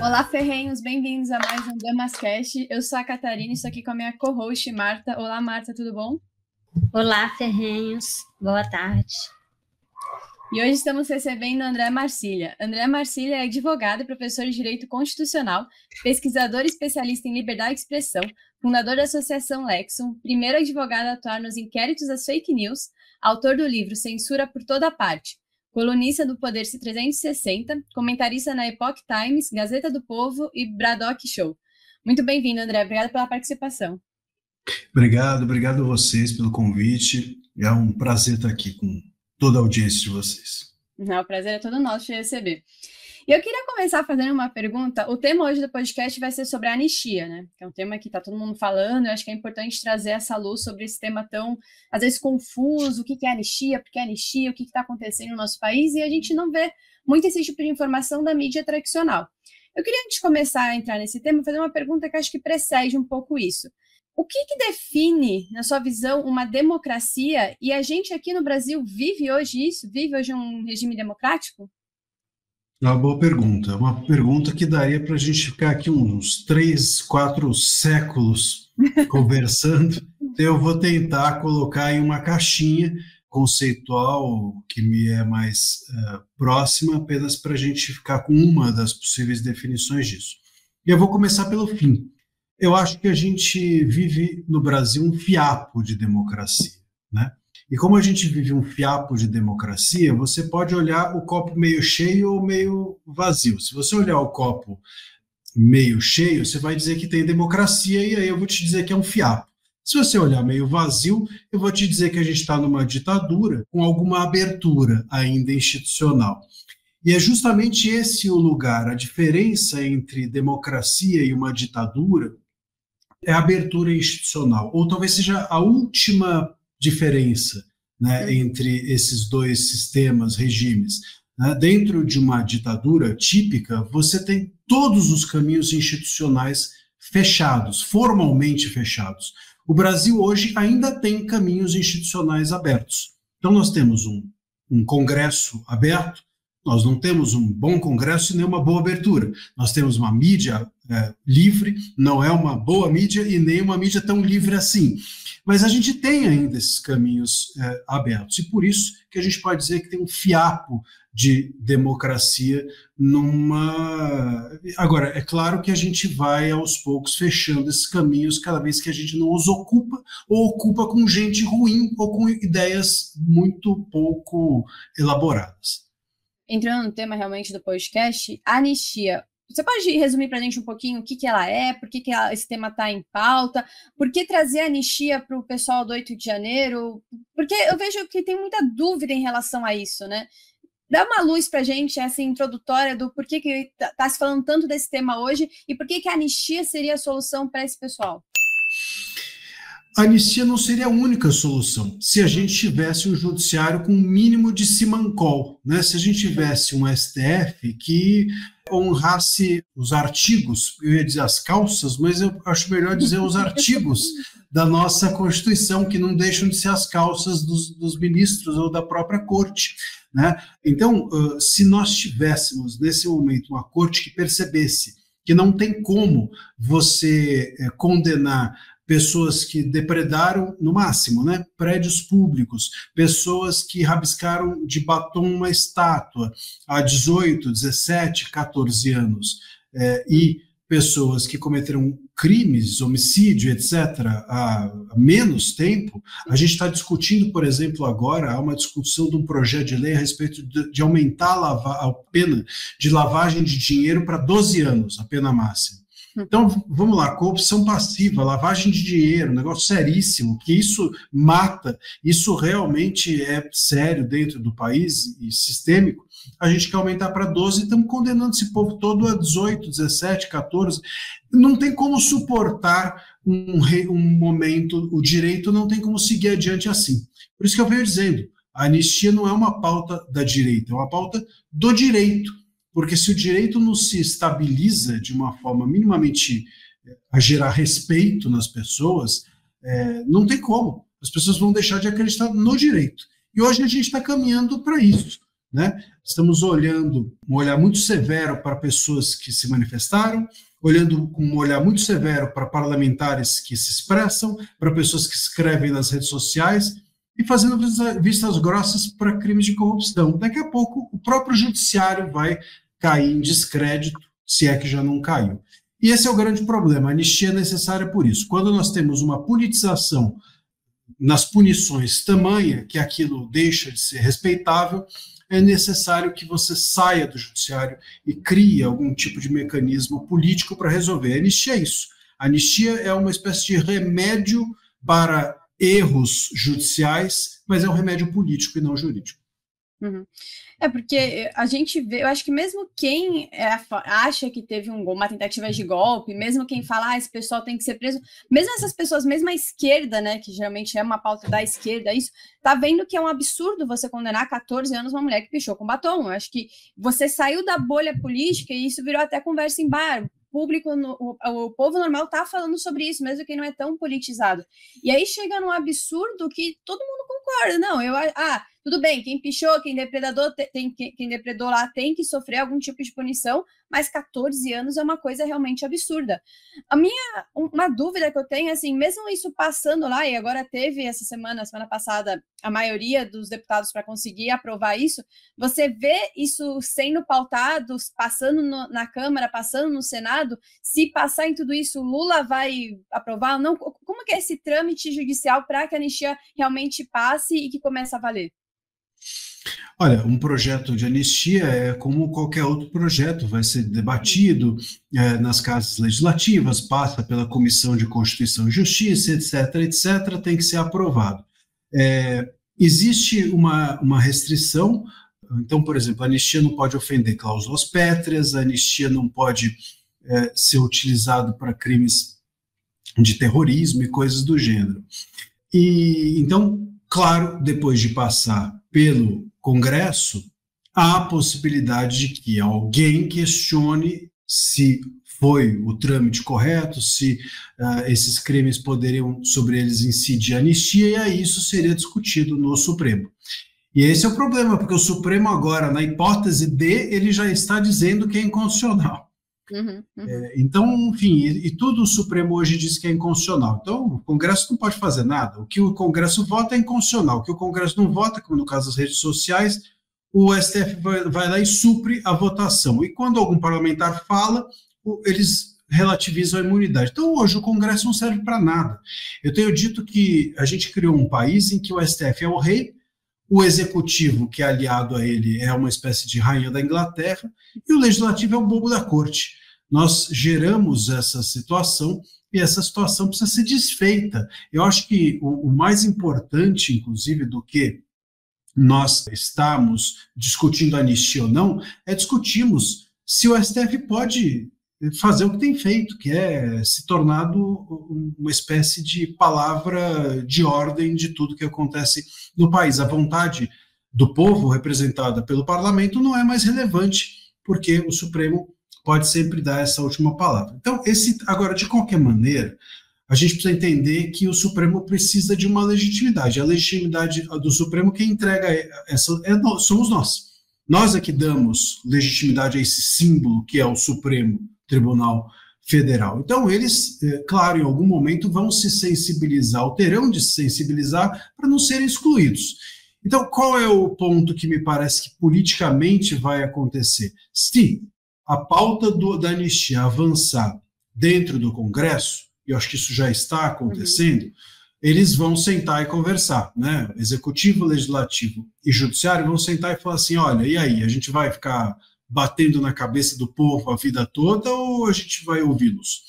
Olá, ferrenhos, bem-vindos a mais um Damascast. Eu sou a Catarina e estou aqui com a minha co-host, Marta. Olá, Marta, tudo bom? Olá, ferrenhos, boa tarde. E hoje estamos recebendo André Marcília. André Marcília é advogado e professor de Direito Constitucional, pesquisador especialista em liberdade de expressão, fundador da Associação Lexon, primeiro advogado a atuar nos inquéritos das fake news, autor do livro Censura por Toda Parte, colunista do Poder 360, comentarista na Epoch Times, Gazeta do Povo e Braddock Show. Muito bem-vindo, André. Obrigado pela participação. Obrigado a vocês pelo convite. É um prazer estar aqui com toda a audiência de vocês. O prazer é todo nosso de receber. E eu queria começar fazendo uma pergunta. O tema hoje do podcast vai ser sobre a anistia, né? Que é um tema que está todo mundo falando. Eu acho que é importante trazer essa luz sobre esse tema tão, às vezes, confuso. O que é anistia? Por que anistia? O que está acontecendo no nosso país? E a gente não vê muito esse tipo de informação da mídia tradicional. Eu queria, antes de começar a entrar nesse tema, fazer uma pergunta que acho que precede um pouco isso. O que define, na sua visão, uma democracia? E a gente aqui no Brasil vive hoje isso? Vive hoje um regime democrático? É uma boa pergunta. Uma pergunta que daria para a gente ficar aqui uns 3, 4 séculos conversando. Eu vou tentar colocar em uma caixinha conceitual que me é mais próxima, apenas para a gente ficar com uma das possíveis definições disso. E eu vou começar pelo fim. Eu acho que a gente vive no Brasil um fiapo de democracia, né? E como a gente vive um fiapo de democracia, você pode olhar o copo meio cheio ou meio vazio. Se você olhar o copo meio cheio, você vai dizer que tem democracia, e aí eu vou te dizer que é um fiapo. Se você olhar meio vazio, eu vou te dizer que a gente está numa ditadura com alguma abertura ainda institucional. E é justamente esse o lugar, a diferença entre democracia e uma ditadura é a abertura institucional, ou talvez seja a última diferença, né, entre esses dois sistemas, regimes. Né? Dentro de uma ditadura típica, você tem todos os caminhos institucionais fechados, formalmente fechados. O Brasil hoje ainda tem caminhos institucionais abertos. Então nós temos um Congresso aberto, nós não temos um bom Congresso e nem uma boa abertura. Nós temos uma mídia livre, não é uma boa mídia e nem uma mídia tão livre assim. Mas a gente tem ainda esses caminhos abertos, e por isso que a gente pode dizer que tem um fiapo de democracia numa... Agora, é claro que a gente vai aos poucos fechando esses caminhos cada vez que a gente não os ocupa, ou ocupa com gente ruim ou com ideias muito pouco elaboradas. Entrando no tema realmente do podcast, a anistia. Você pode resumir para a gente um pouquinho o que ela é, por que esse tema está em pauta, por que trazer a anistia para o pessoal do 8 de janeiro? Porque eu vejo que tem muita dúvida em relação a isso, né? Dá uma luz para a gente, essa introdutória do porquê que está se falando tanto desse tema hoje e por que a anistia seria a solução para esse pessoal. A anistia não seria a única solução se a gente tivesse um judiciário com um mínimo de simancol, né? Se a gente tivesse um STF que honrasse os artigos, eu ia dizer as calças, mas eu acho melhor dizer os artigos da nossa Constituição, que não deixam de ser as calças dos ministros ou da própria corte, né? Então, se nós tivéssemos nesse momento uma corte que percebesse que não tem como você condenar pessoas que depredaram, no máximo, né, prédios públicos, pessoas que rabiscaram de batom uma estátua há 18, 17, 14 anos, e pessoas que cometeram crimes, homicídio, etc., há menos tempo. A gente está discutindo, por exemplo, agora, há uma discussão de um projeto de lei a respeito de aumentar a pena de lavagem de dinheiro para 12 anos, a pena máxima. Então, vamos lá, corrupção passiva, lavagem de dinheiro, um negócio seríssimo, que isso mata, isso realmente é sério dentro do país e sistêmico. A gente quer aumentar para 12 e estamos condenando esse povo todo a 18, 17, 14. Não tem como suportar um momento, o direito não tem como seguir adiante assim. Por isso que eu venho dizendo, a anistia não é uma pauta da direita, é uma pauta do direito. Porque se o direito não se estabiliza de uma forma minimamente a gerar respeito nas pessoas, não tem como. As pessoas vão deixar de acreditar no direito. E hoje a gente está caminhando para isso. né? Estamos olhando um olhar muito severo para pessoas que se manifestaram, olhando com um olhar muito severo para parlamentares que se expressam, para pessoas que escrevem nas redes sociais e fazendo vistas grossas para crimes de corrupção. Daqui a pouco, o próprio judiciário vai cair em descrédito, se é que já não caiu. E esse é o grande problema. A anistia é necessária por isso. Quando nós temos uma politização nas punições tamanha que aquilo deixa de ser respeitável, é necessário que você saia do judiciário e crie algum tipo de mecanismo político para resolver. A anistia é isso. A anistia é uma espécie de remédio para erros judiciais, mas é um remédio político e não jurídico. Uhum. É porque a gente vê, eu acho que mesmo quem acha que teve uma tentativa de golpe, mesmo quem fala, esse pessoal tem que ser preso, mesmo essas pessoas, mesmo a esquerda, né, que geralmente é uma pauta da esquerda, isso, tá vendo que é um absurdo você condenar 14 anos uma mulher que pichou com batom. Eu acho que você saiu da bolha política e isso virou até conversa em bar. O povo normal tá falando sobre isso, mesmo quem não é tão politizado. E aí chega num absurdo que todo mundo concorda. Não, tudo bem, quem pichou, quem depredou lá tem que sofrer algum tipo de punição, mas 14 anos é uma coisa realmente absurda. Uma dúvida que eu tenho, assim, mesmo isso passando lá, e agora teve essa semana passada, a maioria dos deputados para conseguir aprovar isso, você vê isso sendo pautado, passando na Câmara, passando no Senado, se passar em tudo isso, Lula vai aprovar ou não? Como que é esse trâmite judicial para que a anistia realmente passe e que comece a valer? Olha, um projeto de anistia é como qualquer outro projeto, vai ser debatido nas casas legislativas, passa pela Comissão de Constituição e Justiça, etc., tem que ser aprovado. Existe uma restrição, então, por exemplo, a anistia não pode ofender cláusulas pétreas, a anistia não pode ser utilizado para crimes de terrorismo e coisas do gênero. E então, claro, depois de passar pelo Congresso, há a possibilidade de que alguém questione se foi o trâmite correto, se esses crimes poderiam, sobre eles, incidir anistia, e aí isso seria discutido no Supremo. E esse é o problema, porque o Supremo agora, na hipótese D, ele já está dizendo que é inconstitucional. Então, enfim, e tudo o Supremo hoje diz que é inconstitucional. Então, o Congresso não pode fazer nada. O que o Congresso vota é inconstitucional. O que o Congresso não vota, como no caso das redes sociais, o STF vai lá e supre a votação. E quando algum parlamentar fala, eles relativizam a imunidade. Então, hoje o Congresso não serve para nada. Eu tenho dito que a gente criou um país em que o STF é o rei, o executivo, que é aliado a ele, é uma espécie de rainha da Inglaterra, e o legislativo é o bobo da corte. Nós geramos essa situação, e essa situação precisa ser desfeita. Eu acho que o mais importante, inclusive, do que nós estamos discutindo anistia ou não, é discutirmos se o STF pode fazer o que tem feito, que é se tornado uma espécie de palavra de ordem de tudo que acontece no país. A vontade do povo, representada pelo parlamento, não é mais relevante, porque o Supremo pode sempre dar essa última palavra. Então, agora, de qualquer maneira, a gente precisa entender que o Supremo precisa de uma legitimidade. A legitimidade do Supremo, quem entrega somos nós. Nós é que damos legitimidade a esse símbolo que é o Supremo Tribunal Federal. Então, eles, claro, em algum momento vão se sensibilizar, ou terão de se sensibilizar para não serem excluídos. Então, qual é o ponto que me parece que politicamente vai acontecer? Se a pauta da anistia avançar dentro do Congresso, e eu acho que isso já está acontecendo, eles vão sentar e conversar, né? Executivo, Legislativo e Judiciário vão sentar e falar assim, olha, e aí, a gente vai ficar batendo na cabeça do povo a vida toda ou a gente vai ouvi-los?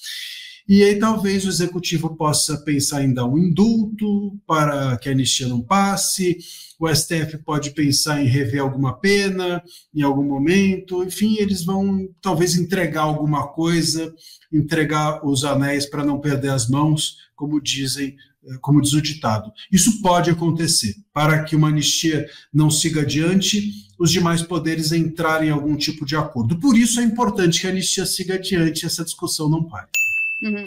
E aí talvez o Executivo possa pensar em dar um indulto para que a anistia não passe, o STF pode pensar em rever alguma pena em algum momento, enfim, eles vão talvez entregar alguma coisa, entregar os anéis para não perder as mãos, como diz o ditado. Isso pode acontecer. Para que uma anistia não siga adiante, os demais poderes entrarem em algum tipo de acordo. Por isso é importante que a anistia siga adiante e essa discussão não pare.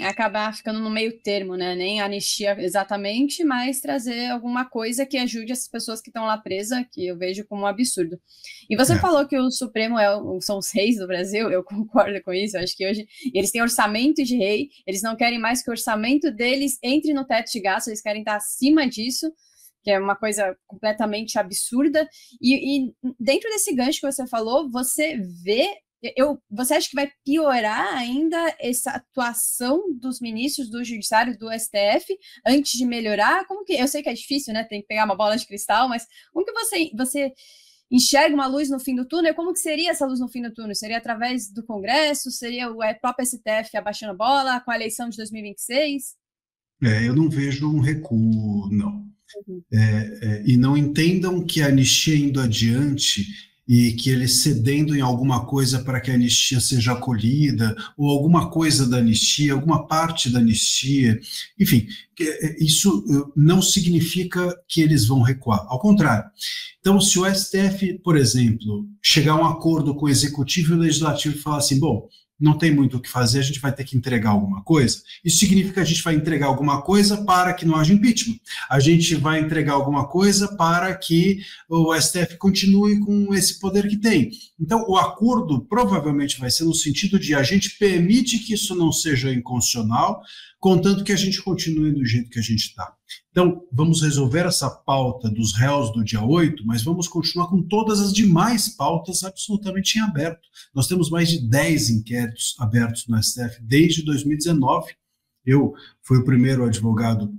Acabar ficando no meio termo, né? Nem anistia exatamente, mas trazer alguma coisa que ajude essas pessoas que estão lá presas, que eu vejo como um absurdo. E você falou que o Supremo são os reis do Brasil, eu concordo com isso, eu acho que hoje eles têm orçamento de rei, eles não querem mais que o orçamento deles entre no teto de gasto, eles querem estar acima disso, que é uma coisa completamente absurda. E dentro desse gancho que você falou, você acha que vai piorar ainda essa atuação dos ministros do Judiciário, do STF, antes de melhorar? Como que, eu sei que é difícil, né? Tem que pegar uma bola de cristal, mas como que você enxerga uma luz no fim do túnel? Como que seria essa luz no fim do túnel? Seria através do Congresso? Seria o próprio STF abaixando a bola com a eleição de 2026? Eu não vejo um recuo, não. E não entendam que a anistia indo adiante e que eles cedendo em alguma coisa para que a anistia seja acolhida, ou alguma coisa da anistia, alguma parte da anistia, enfim, isso não significa que eles vão recuar, ao contrário. Então, se o STF, por exemplo, chegar a um acordo com o Executivo e o Legislativo e falar assim, bom, não tem muito o que fazer, a gente vai ter que entregar alguma coisa. Isso significa que a gente vai entregar alguma coisa para que não haja impeachment. A gente vai entregar alguma coisa para que o STF continue com esse poder que tem. Então, o acordo provavelmente vai ser no sentido de a gente permite que isso não seja inconstitucional, contanto que a gente continue do jeito que a gente está. Então, vamos resolver essa pauta dos réus do dia 8, mas vamos continuar com todas as demais pautas absolutamente em aberto. Nós temos mais de 10 inquéritos abertos no STF desde 2019. Eu fui o primeiro advogado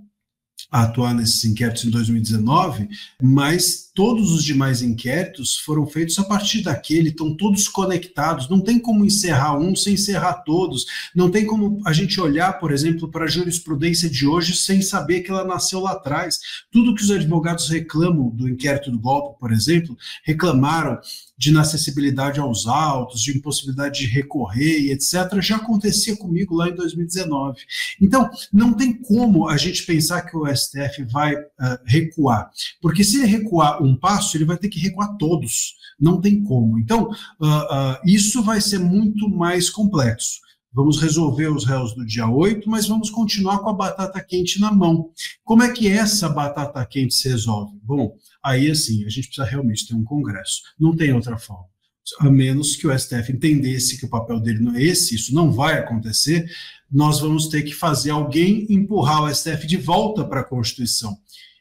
a atuar nesses inquéritos em 2019, mas todos os demais inquéritos foram feitos a partir daquele, estão todos conectados, não tem como encerrar um sem encerrar todos, não tem como a gente olhar, por exemplo, para a jurisprudência de hoje sem saber que ela nasceu lá atrás. Tudo que os advogados reclamam do inquérito do golpe, por exemplo, reclamaram de inacessibilidade aos autos, de impossibilidade de recorrer, etc., já acontecia comigo lá em 2019. Então, não tem como a gente pensar que o STF vai recuar, porque se ele recuar um passo, ele vai ter que recuar todos, não tem como. Então, isso vai ser muito mais complexo. Vamos resolver os réus do dia 8, mas vamos continuar com a batata quente na mão. Como é que essa batata quente se resolve? Bom, aí assim, a gente precisa realmente ter um congresso. Não tem outra forma. A menos que o STF entendesse que o papel dele não é esse, isso não vai acontecer, nós vamos ter que fazer alguém empurrar o STF de volta para a Constituição.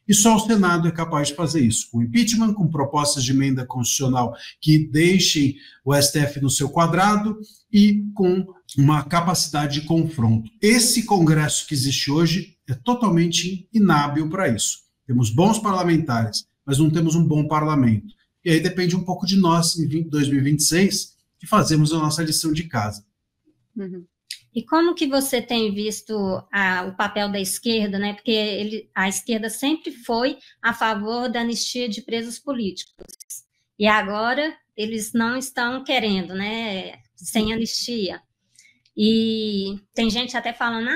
E só o Senado é capaz de fazer isso, com impeachment, com propostas de emenda constitucional que deixem o STF no seu quadrado e com uma capacidade de confronto. Esse Congresso que existe hoje é totalmente inábil para isso. Temos bons parlamentares, mas não temos um bom parlamento. E aí depende um pouco de nós, em 2026, que fazemos a nossa lição de casa. E como que você tem visto o papel da esquerda, né? Porque a esquerda sempre foi a favor da anistia de presos políticos. E agora eles não estão querendo, né? Sem anistia. E tem gente até falando,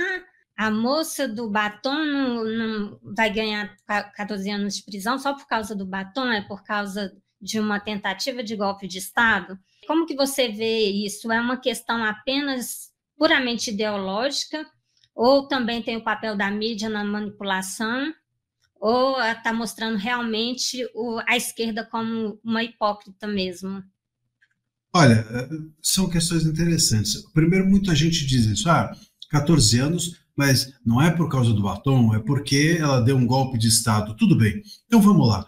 a moça do batom não vai ganhar 14 anos de prisão só por causa do batom, é por causa de uma tentativa de golpe de Estado. Como que você vê isso? É uma questão apenas puramente ideológica, ou também tem o papel da mídia na manipulação, ou está mostrando realmente a esquerda como uma hipócrita mesmo? Olha, são questões interessantes. Primeiro, muita gente diz isso, 14 anos, mas não é por causa do batom, é porque ela deu um golpe de Estado. Tudo bem, então vamos lá.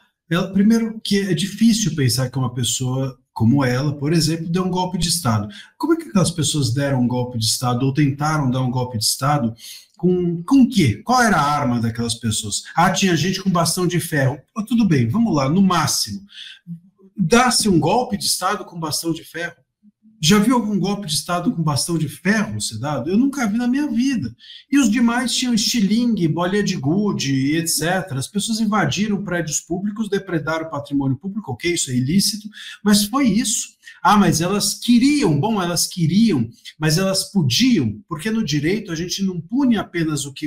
Primeiro que é difícil pensar que uma pessoa como ela, por exemplo, deu um golpe de Estado. Como é que aquelas pessoas deram um golpe de Estado ou tentaram dar um golpe de Estado? Com o quê? Qual era a arma daquelas pessoas? Tinha gente com bastão de ferro. Tudo bem, vamos lá, no máximo. Dá-se um golpe de Estado com bastão de ferro? Já viu algum golpe de Estado com bastão de ferro ser dado? Eu nunca vi na minha vida. E os demais tinham estilingue, bolinha de gude, etc. As pessoas invadiram prédios públicos, depredaram o patrimônio público, ok, isso é ilícito, mas foi isso. Mas elas queriam, mas elas podiam, porque no direito a gente não pune apenas o que...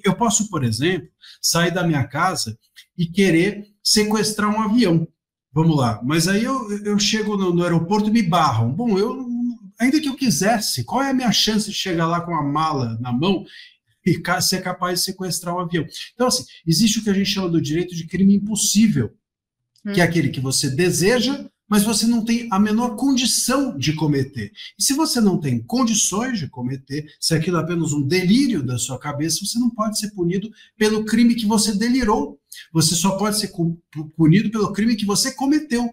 Eu posso, por exemplo, sair da minha casa e querer sequestrar um avião. Vamos lá, mas aí eu chego no aeroporto e me barram. Bom, Ainda que eu quisesse, qual é a minha chance de chegar lá com a mala na mão e ser capaz de sequestrar um avião? Então, assim, existe o que a gente chama do direito de crime impossível, que é aquele que você deseja, mas você não tem a menor condição de cometer. E se você não tem condições de cometer, se aquilo é apenas um delírio da sua cabeça, você não pode ser punido pelo crime que você delirou. Você só pode ser punido pelo crime que você cometeu.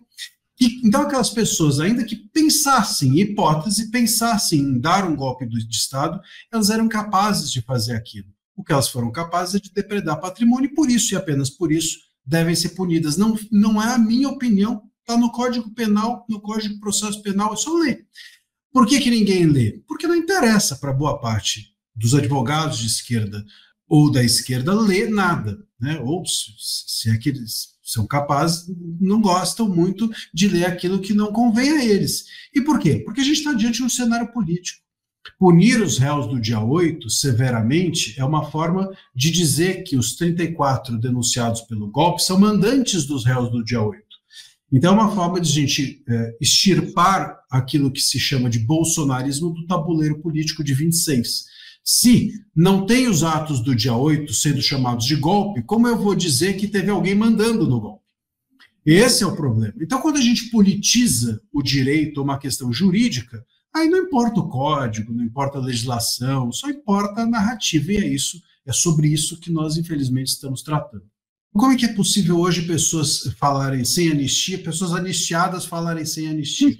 Então, aquelas pessoas, ainda que pensassem em hipótese, pensassem em dar um golpe de Estado, elas eram capazes de fazer aquilo. O que elas foram capazes é de depredar patrimônio, e por isso, e apenas por isso, devem ser punidas. Não é a minha opinião, está no Código Penal, no Código de Processo Penal, é só ler. Por que ninguém lê? Porque não interessa para boa parte dos advogados de esquerda ou da esquerda ler nada, né? Ou se é que eles são capazes, não gostam muito de ler aquilo que não convém a eles. E por quê? Porque a gente está diante de um cenário político. Punir os réus do dia 8 severamente é uma forma de dizer que os 34 denunciados pelo golpe são mandantes dos réus do dia 8. Então é uma forma de a gente extirpar aquilo que se chama de bolsonarismo do tabuleiro político de 26. Se não tem os atos do dia 8 sendo chamados de golpe, como eu vou dizer que teve alguém mandando no golpe? Esse é o problema. Então, quando a gente politiza o direito, uma questão jurídica, aí não importa o código, não importa a legislação, só importa a narrativa, e é sobre isso que nós, infelizmente, estamos tratando. Como é que é possível hoje pessoas falarem sem anistia, pessoas anistiadas falarem sem anistia?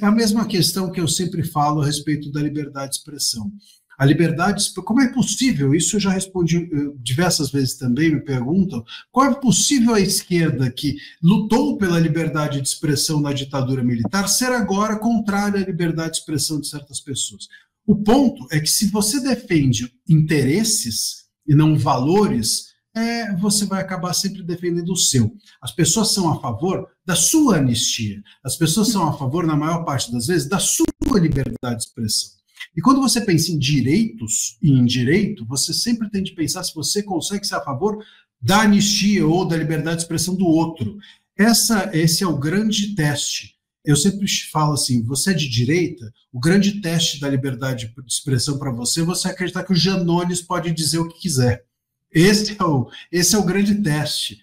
É a mesma questão que eu sempre falo a respeito da liberdade de expressão. A liberdade, como é possível, isso eu já respondi diversas vezes também, me perguntam, como é possível a esquerda que lutou pela liberdade de expressão na ditadura militar ser agora contrária à liberdade de expressão de certas pessoas? O ponto é que se você defende interesses e não valores, você vai acabar sempre defendendo o seu. As pessoas são a favor da sua anistia, as pessoas são a favor, na maior parte das vezes, da sua liberdade de expressão. E quando você pensa em direitos e em direito, você sempre tem de pensar se você consegue ser a favor da anistia ou da liberdade de expressão do outro. Esse é o grande teste. Eu sempre falo assim, você é de direita, o grande teste da liberdade de expressão para você é você acreditar que o Janones pode dizer o que quiser. Esse é o grande teste.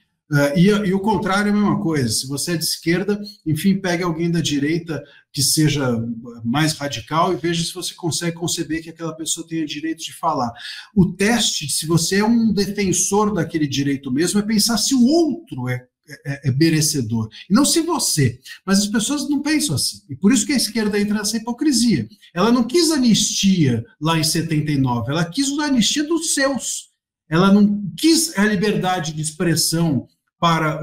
E o contrário é a mesma coisa. Se você é de esquerda, enfim, pegue alguém da direita que seja mais radical e veja se você consegue conceber que aquela pessoa tenha direito de falar. O teste, se você é um defensor daquele direito mesmo, é pensar se o outro é merecedor, e não se você. Mas as pessoas não pensam assim. E por isso que a esquerda entra nessa hipocrisia. Ela não quis anistia lá em 79, ela quis a anistia dos seus. Ela não quis a liberdade de expressão para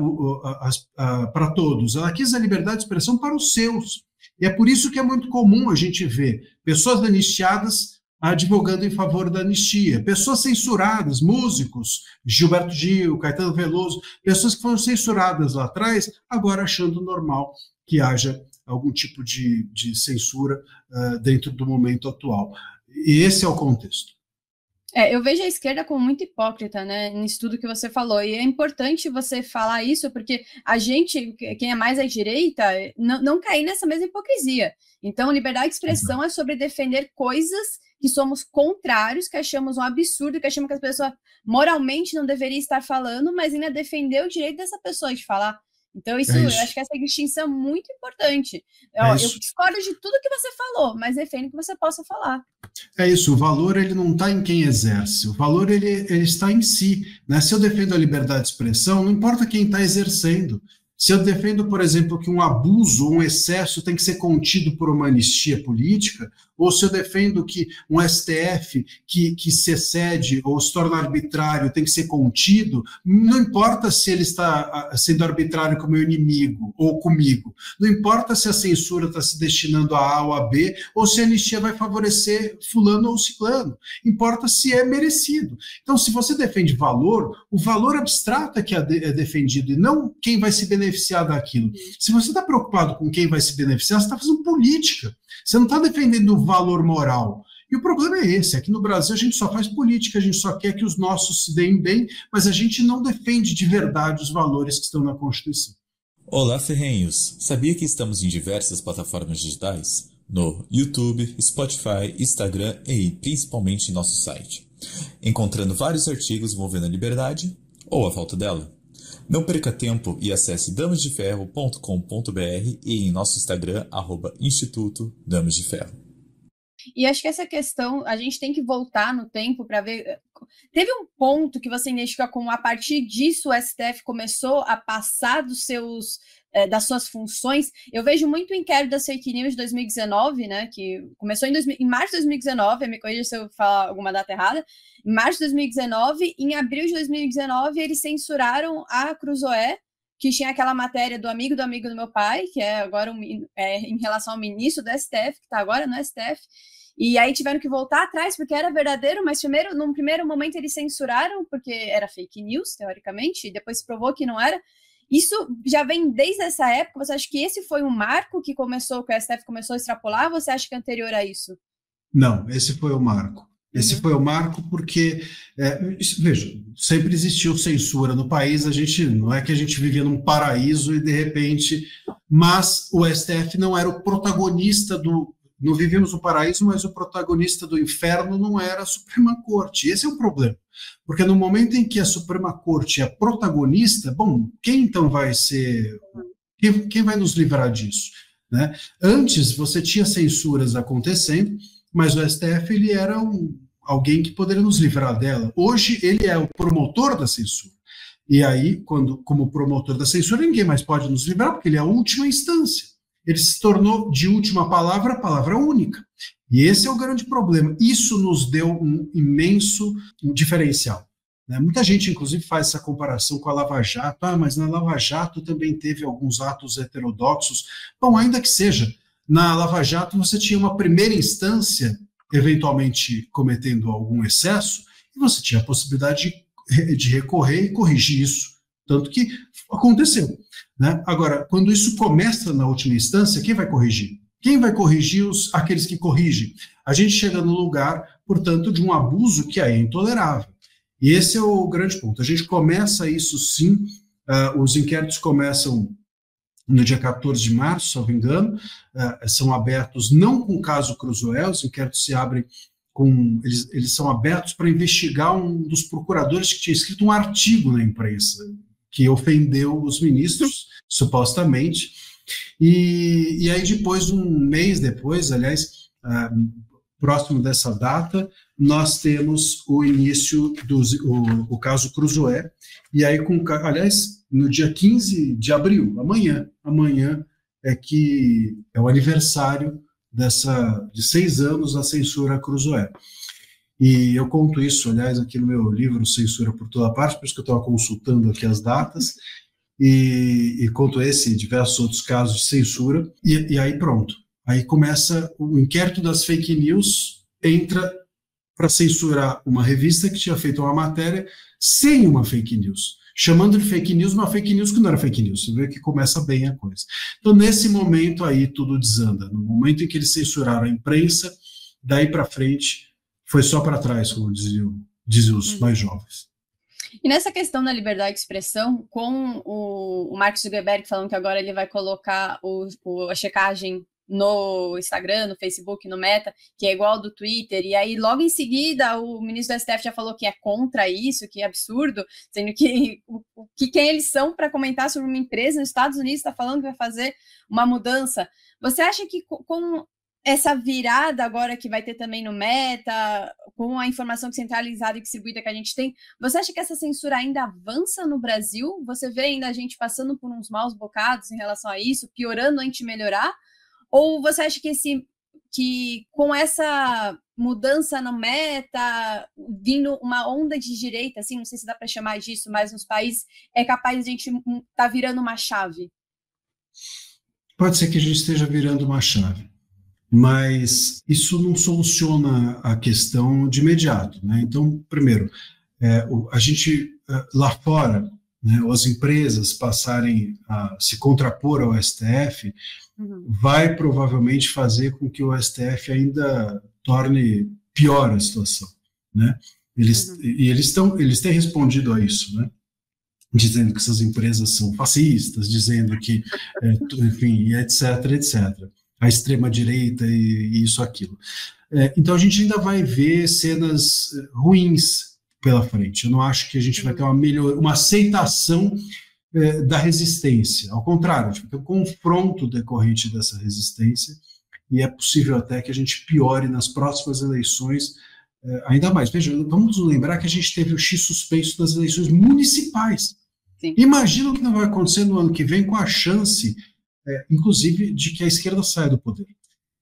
todos, ela quis a liberdade de expressão para os seus. E é por isso que é muito comum a gente ver pessoas anistiadas advogando em favor da anistia, pessoas censuradas, músicos, Gilberto Gil, Caetano Veloso, pessoas que foram censuradas lá atrás, agora achando normal que haja algum tipo de censura dentro do momento atual. E esse é o contexto. Eu vejo a esquerda como muito hipócrita, né, nisso tudo que você falou, e é importante você falar isso, porque a gente, quem é mais à direita, não cair nessa mesma hipocrisia. Então, liberdade de expressão é sobre defender coisas que somos contrários, que achamos um absurdo, que achamos que as pessoas moralmente não deveriam estar falando, mas ainda defender o direito dessa pessoa de falar. Então, eu acho que essa distinção é muito importante. Eu discordo de tudo que você falou, mas defendo que você possa falar. É isso, o valor ele não está em quem exerce, o valor ele está em si. Né? Se eu defendo a liberdade de expressão, não importa quem está exercendo. Se eu defendo, por exemplo, que um abuso ou um excesso tem que ser contido por uma anistia política, ou se eu defendo que um STF que se excede ou se torna arbitrário tem que ser contido, não importa se ele está sendo arbitrário com o meu inimigo ou comigo, não importa se a censura está se destinando a A ou a B, ou se a anistia vai favorecer fulano ou ciclano, importa se é merecido. Então, se você defende valor, o valor abstrato é que é defendido e não quem vai se beneficiar daquilo. Se você está preocupado com quem vai se beneficiar, você está fazendo política. Você não está defendendo o valor moral. E o problema é esse, aqui no Brasil a gente só faz política, a gente só quer que os nossos se deem bem, mas a gente não defende de verdade os valores que estão na Constituição. Olá, ferrenhos! Sabia que estamos em diversas plataformas digitais? no YouTube, Spotify, Instagram e principalmente nosso site, encontrando vários artigos envolvendo a liberdade ou a falta dela. Não perca tempo e acesse damasdeferro.com.br e em nosso Instagram, @Instituto Damas de Ferro. E acho que essa questão, a gente tem que voltar no tempo para ver. Teve um ponto que você identifica como, a partir disso, o STF começou a passar das suas funções. Eu vejo muito o inquérito das fake news de 2019, né, que começou em março de 2019, me corrija se eu falar alguma data errada, em março de 2019, em abril de 2019, eles censuraram a Cruzoé, que tinha aquela matéria do amigo do meu pai, que é agora em relação ao ministro do STF, que está agora no STF, e aí tiveram que voltar atrás, porque era verdadeiro, mas num primeiro momento eles censuraram, porque era fake news, teoricamente, e depois se provou que não era. Isso já vem desde essa época. Você acha que esse foi um marco que o STF começou a extrapolar, ou você acha que é anterior a isso? Não, esse foi o marco. Esse foi o marco porque, veja, sempre existiu censura no país, não é que a gente vivia num paraíso e de repente, mas o STF não era o protagonista não vivíamos no paraíso, mas o protagonista do inferno não era a Suprema Corte. Esse é o problema, porque no momento em que a Suprema Corte é protagonista, bom, quem então vai ser, quem vai nos livrar disso, né? Antes você tinha censuras acontecendo, mas o STF ele era alguém que poderia nos livrar dela. Hoje ele é o promotor da censura. E aí, como promotor da censura, ninguém mais pode nos livrar, porque ele é a última instância. Ele se tornou de última palavra a palavra única. E esse é o grande problema. Isso nos deu um imenso diferencial, né? Muita gente, inclusive, faz essa comparação com a Lava Jato. Mas na Lava Jato também teve alguns atos heterodoxos. Bom, ainda que seja, na Lava Jato você tinha uma primeira instância eventualmente cometendo algum excesso, e você tinha a possibilidade de recorrer e corrigir isso, tanto que aconteceu, né? Agora, quando isso começa na última instância, quem vai corrigir? Quem vai corrigir aqueles que corrigem? A gente chega no lugar, portanto, de um abuso que é intolerável. E esse é o grande ponto. A gente começa isso sim, os inquéritos começam no dia 14 de março, se não me engano, são abertos não com o caso Cruzoé, os inquéritos se abrem eles são abertos para investigar um dos procuradores que tinha escrito um artigo na imprensa, que ofendeu os ministros, supostamente, e aí depois, um mês depois, aliás, próximo dessa data, nós temos o início do caso Cruzoé, e aí, aliás, no dia 15 de abril, amanhã é o aniversário de 6 anos da censura Cruzoé. E eu conto isso, aliás, aqui no meu livro Censura por Toda Parte, por isso que eu estava consultando aqui as datas, e conto esse e diversos outros casos de censura, e aí pronto. Aí começa o inquérito das fake news, entra para censurar uma revista que tinha feito uma matéria sem uma fake news, chamando de fake news uma fake news que não era fake news. Você vê que começa bem a coisa. Então, nesse momento aí, tudo desanda. No momento em que eles censuraram a imprensa, daí para frente, foi só para trás, como diziam os mais jovens. E nessa questão da liberdade de expressão, com o Mark Zuckerberg falando que agora ele vai colocar a checagem no Instagram, no Facebook, no Meta, que é igual ao do Twitter, e aí logo em seguida o ministro do STF já falou que é contra isso, que é absurdo, sendo que quem eles são para comentar sobre uma empresa nos Estados Unidos está falando que vai fazer uma mudança. Você acha que com essa virada agora que vai ter também no Meta, com a informação centralizada e distribuída que a gente tem, você acha que essa censura ainda avança no Brasil? Você vê ainda a gente passando por uns maus bocados em relação a isso, piorando antes de melhorar? Ou você acha que com essa mudança no Meta, vindo uma onda de direita, assim, não sei se dá para chamar disso, mas nos países, é capaz de a gente estar virando uma chave? Pode ser que a gente esteja virando uma chave, mas isso não soluciona a questão de imediato, né? Então, primeiro, a gente lá fora, né, as empresas passarem a se contrapor ao STF, vai provavelmente fazer com que o STF ainda torne pior a situação, né? Eles têm respondido a isso, né? Dizendo que essas empresas são fascistas, dizendo que, enfim, etc, etc. a extrema-direita e isso, aquilo. Então a gente ainda vai ver cenas ruins pela frente. Eu não acho que a gente vai ter uma aceitação da resistência. Ao contrário, a gente vai ter um confronto decorrente dessa resistência, e é possível até que a gente piore nas próximas eleições ainda mais. Veja, vamos lembrar que a gente teve o X suspenso das eleições municipais. Sim. Imagina o que não vai acontecer no ano que vem com a chance, inclusive, de que a esquerda saia do poder.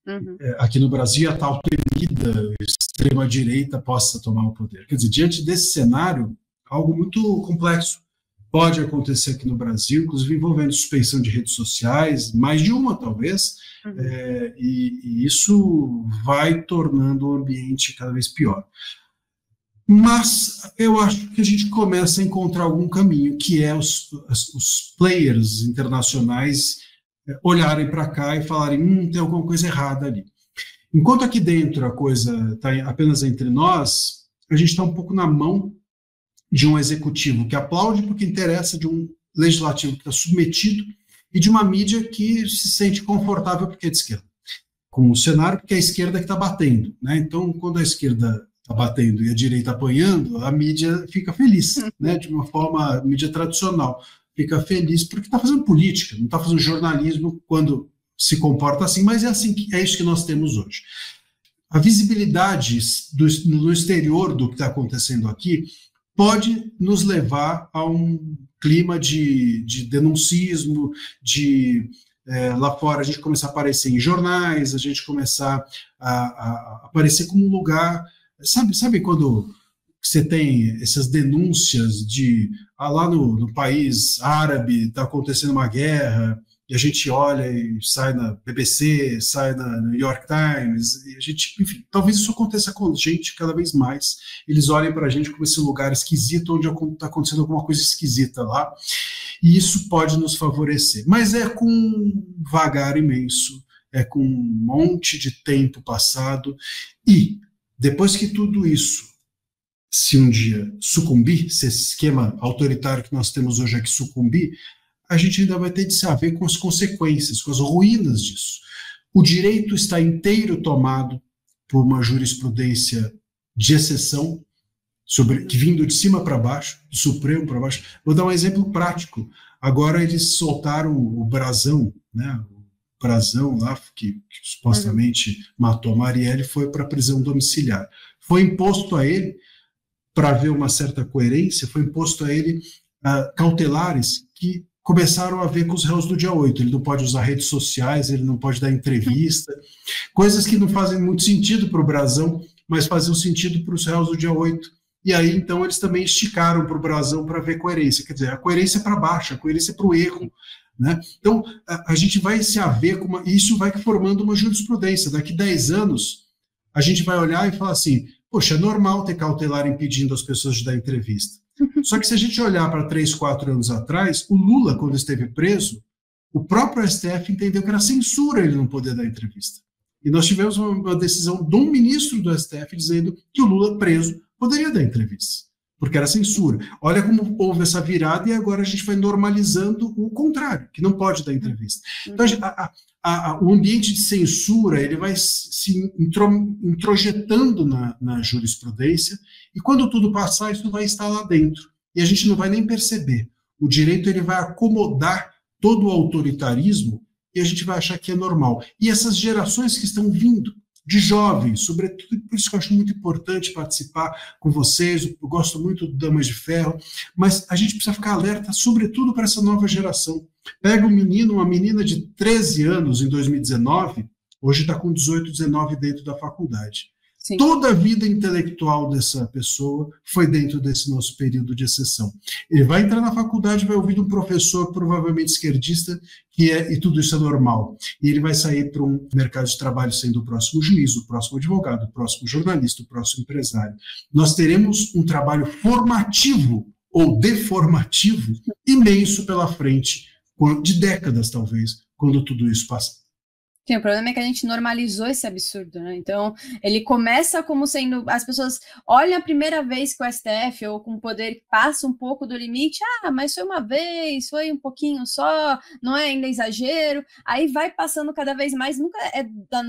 Uhum. Aqui no Brasil, a tal temida extrema-direita possa tomar o poder. Quer dizer, diante desse cenário, algo muito complexo pode acontecer aqui no Brasil, inclusive envolvendo suspensão de redes sociais, mais de uma talvez, uhum. E isso vai tornando o ambiente cada vez pior. Mas eu acho que a gente começa a encontrar algum caminho, que é os players internacionais olharem para cá e falarem, tem alguma coisa errada ali. Enquanto aqui dentro a coisa está apenas entre nós, a gente está um pouco na mão de um executivo que aplaude porque interessa, de um legislativo que está submetido e de uma mídia que se sente confortável porque é de esquerda. Com o cenário, porque é a esquerda que está batendo, né? Então, quando a esquerda está batendo e a direita apanhando, a mídia fica feliz, né? De uma forma, a mídia tradicional fica feliz porque está fazendo política, não está fazendo jornalismo quando se comporta assim, mas é isso que nós temos hoje. A visibilidade no exterior do que está acontecendo aqui pode nos levar a um clima de denuncismo, lá fora a gente começar a aparecer em jornais, a gente começar a aparecer como um lugar, sabe quando você tem essas denúncias de lá no país árabe está acontecendo uma guerra, e a gente olha e sai na BBC, sai na New York Times, e a gente, enfim, talvez isso aconteça com a gente cada vez mais. Eles olhem para a gente como esse lugar esquisito, onde está acontecendo alguma coisa esquisita lá, e isso pode nos favorecer. Mas é com um vagar imenso, é com um monte de tempo passado, e depois que tudo isso, se um dia sucumbir, se esse esquema autoritário que nós temos hoje aqui sucumbir, a gente ainda vai ter de se haver com as consequências, com as ruínas disso. O direito está inteiro tomado por uma jurisprudência de exceção, que vindo de cima para baixo, do Supremo para baixo. Vou dar um exemplo prático. Agora eles soltaram o Brazão, né? O Brazão lá, que supostamente matou a Marielle, foi para a prisão domiciliar. Foi imposto a ele, para ver uma certa coerência, foi imposto a ele cautelares que começaram a ver com os réus do dia 8. Ele não pode usar redes sociais, ele não pode dar entrevista, coisas que não fazem muito sentido para o Brazão, mas faziam sentido para os réus do dia 8. E aí, então, eles também esticaram para o Brazão para ver coerência. Quer dizer, a coerência é para baixo, a coerência é para o erro, né? Então, a gente vai se haver com e isso vai formando uma jurisprudência. Daqui 10 anos, a gente vai olhar e falar assim, poxa, é normal ter cautelar impedindo as pessoas de dar entrevista. Só que se a gente olhar para 3, 4 anos atrás, o Lula, quando esteve preso, o próprio STF entendeu que era censura ele não poder dar entrevista. E nós tivemos uma decisão de um ministro do STF dizendo que o Lula preso poderia dar entrevista, porque era censura. Olha como houve essa virada e agora a gente vai normalizando o contrário, que não pode dar entrevista. Então, o ambiente de censura ele vai se introjetando na jurisprudência, e quando tudo passar, isso vai estar lá dentro. E a gente não vai nem perceber. O direito ele vai acomodar todo o autoritarismo e a gente vai achar que é normal. E essas gerações que estão vindo, de jovens, sobretudo, por isso que eu acho muito importante participar com vocês, eu gosto muito do Damas de Ferro, mas a gente precisa ficar alerta, sobretudo para essa nova geração. Pega um menino, uma menina de 13 anos em 2019, hoje está com 18, 19 dentro da faculdade. Sim. Toda a vida intelectual dessa pessoa foi dentro desse nosso período de exceção. Ele vai entrar na faculdade, vai ouvir de um professor provavelmente esquerdista, e tudo isso é normal. E ele vai sair para um mercado de trabalho sendo o próximo juiz, o próximo advogado, o próximo jornalista, o próximo empresário. Nós teremos um trabalho formativo ou deformativo imenso pela frente, de décadas talvez, quando tudo isso passar. Sim, o problema é que a gente normalizou esse absurdo, né? Então, ele começa como sendo... As pessoas olham a primeira vez que o STF ou com o poder passa um pouco do limite, mas foi uma vez, foi um pouquinho só, não é ainda exagero. Aí vai passando cada vez mais, nunca é da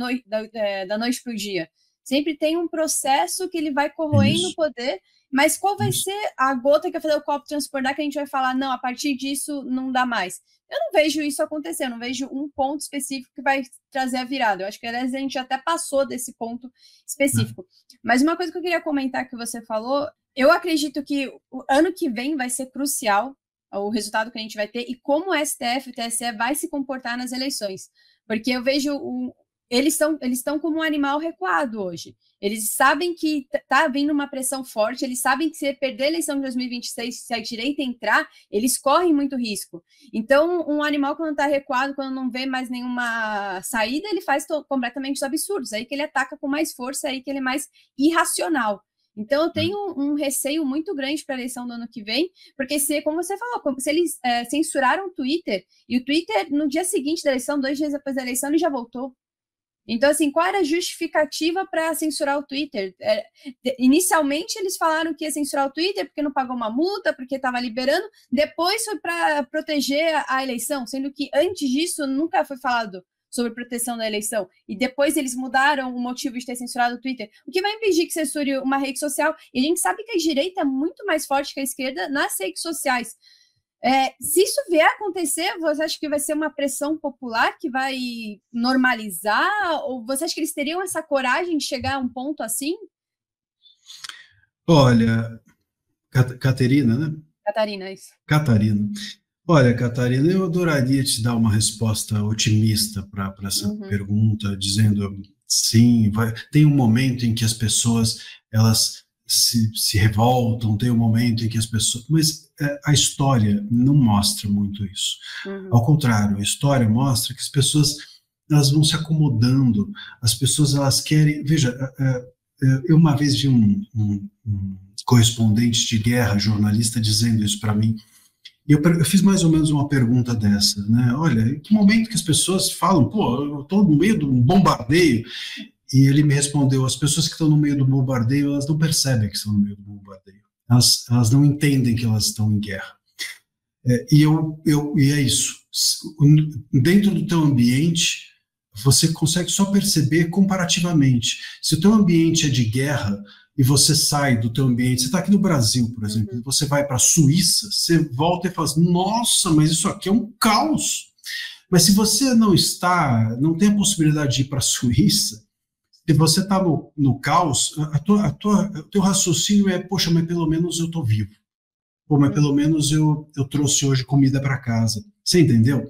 noite para o dia. Sempre tem um processo que ele vai corroendo o poder, mas qual vai ser a gota que vai fazer o copo transbordar que a gente vai falar, não, a partir disso não dá mais? Eu não vejo isso acontecer, eu não vejo um ponto específico que vai trazer a virada. Eu acho que, aliás, a gente até passou desse ponto específico. Mas uma coisa que eu queria comentar que você falou, eu acredito que o ano que vem vai ser crucial o resultado que a gente vai ter e como o STF e o TSE vai se comportar nas eleições. Porque eu vejo... Eles estão como um animal recuado hoje. Eles sabem que está vindo uma pressão forte, eles sabem que se perder a eleição de 2026, se a direita entrar, eles correm muito risco. Então, um animal quando está recuado, quando não vê mais nenhuma saída, ele faz completamente os absurdos. Aí que ele ataca com mais força, aí que ele é mais irracional. Então, eu tenho um receio muito grande para a eleição do ano que vem, porque como você falou, se eles censuraram o Twitter, e o Twitter, no dia seguinte da eleição, 2 dias depois da eleição, ele já voltou. Então, assim, qual era a justificativa para censurar o Twitter? Inicialmente, eles falaram que ia censurar o Twitter porque não pagou uma multa, porque estava liberando. Depois foi para proteger a eleição, sendo que antes disso nunca foi falado sobre proteção da eleição. E depois eles mudaram o motivo de ter censurado o Twitter. O que vai impedir que censure uma rede social? E a gente sabe que a direita é muito mais forte que a esquerda nas redes sociais. Se isso vier a acontecer, você acha que vai ser uma pressão popular que vai normalizar? Ou você acha que eles teriam essa coragem de chegar a um ponto assim? Olha, Catarina, né? Catarina, isso. Catarina. Olha, Catarina, eu adoraria te dar uma resposta otimista para essa pergunta, dizendo sim, tem um momento em que as pessoas elas se revoltam, tem um momento em que as pessoas... Mas a história não mostra muito isso. Ao contrário, a história mostra que as pessoas elas vão se acomodando, as pessoas elas querem... Veja, eu uma vez vi um correspondente de guerra, jornalista, dizendo isso para mim, e eu fiz mais ou menos uma pergunta dessa, né? Olha, em que momento que as pessoas falam, pô, eu estou no meio de um bombardeio... E ele me respondeu, as pessoas que estão no meio do bombardeio, elas não percebem que estão no meio do bombardeio. Elas não entendem que elas estão em guerra. E é isso. Dentro do teu ambiente, você consegue só perceber comparativamente. Se o teu ambiente é de guerra e você sai do teu ambiente, você está aqui no Brasil, por exemplo, e você vai para a Suíça, você volta e fala assim, nossa, mas isso aqui é um caos. Mas se você não tem a possibilidade de ir para a Suíça, se você está no caos, o teu raciocínio é, poxa, mas pelo menos eu estou vivo. Pô, mas pelo menos eu trouxe hoje comida para casa. Você entendeu?